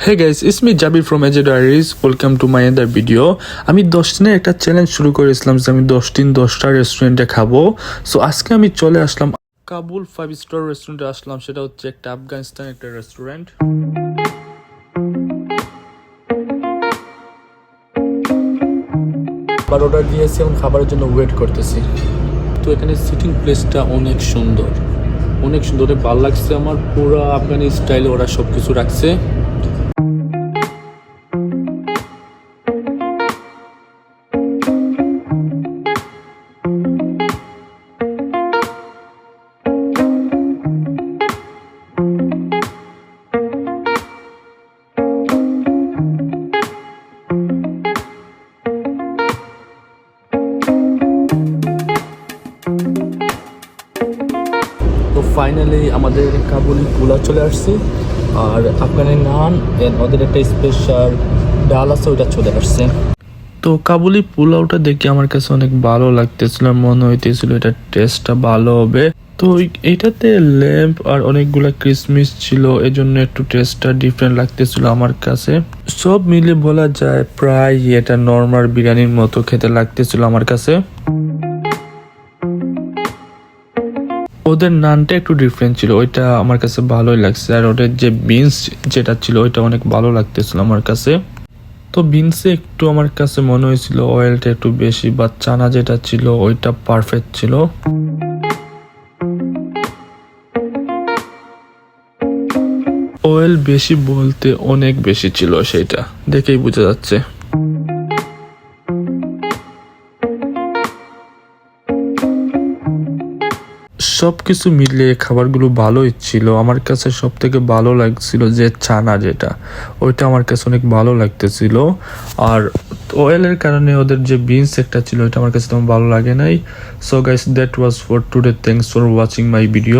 Hey guys, it's me Jabir from AJ Diaries. Welcome to my other video. আমি 10 দিনের একটা challenge শুরু করেছিলাম যে আমি 10 দিন 10টা রেস্টুরেন্টে খাবো। সো আজকে আমি চলে আসলাম কাবুল 5 স্টার রেস্টুরেন্টে আসলাম। সেটা হচ্ছে একটা আফগানিস্তান একটা রেস্টুরেন্ট। খাবার অর্ডার দিয়েছি এবং খাবারের জন্য ওয়েট করতেছি। তো এখানে সিটিং প্লেসটা অনেক সুন্দর, অনেক সুন্দর, ভালো লাগছে আমার। পুরো আফগানি স্টাইলে ওরা সবকিছু রাখছে। তো ফাইনালি আমাদের কাবুলি পোলাও চলে আসছে, আর আফগানি নান ওদের একটা স্পেশাল ডাল আছে, ওইটা চলে আসছে। তো কাবুলি পোলাওটা দেখে আমার কাছে অনেক ভালো লাগতেছিল, মনে হইতেছিল এটা টেস্টটা ভালো হবে। তো এইটাতে ল্যাম্প আর অনেকগুলা কিশমিশ ছিল, এজন্য একটু টেস্টটা ডিফারেন্ট লাগতেছিল আমার কাছে। সব মিলে বলা যায় প্রায় এটা নর্মাল বিরিয়ানির মতো খেতে লাগতেছিল আমার কাছে। ওদের নানটা একটু ডিফারেন্ট ছিল, ওইটা আমার কাছে ভালোই লাগছে। আর ওদের যে বিনস যেটা ছিল ওইটা অনেক ভালো লাগতেছিল আমার কাছে। তো বিনসে একটু আমার কাছে মনে হয়েছিল অয়েলটা একটু বেশি, বা চানা যেটা ছিল ওইটা পারফেক্ট ছিল। অয়েল বেশি বলতে অনেক বেশি ছিল, সেটা দেখেই বোঝা যাচ্ছে। সবকিছু মিলিয়ে খাবারগুলো ভালোই ছিল। আমার কাছে সব থেকে ভালো লাগছিল যে চানা যেটা, ওইটা আমার কাছে অনেক ভালো লাগতেছিল। আর অয়েলের কারণে ওদের যে বিনস একটা ছিল ওইটা আমার কাছে তেমন ভালো লাগে নাই। So guys, that was for today. Thanks for watching my video.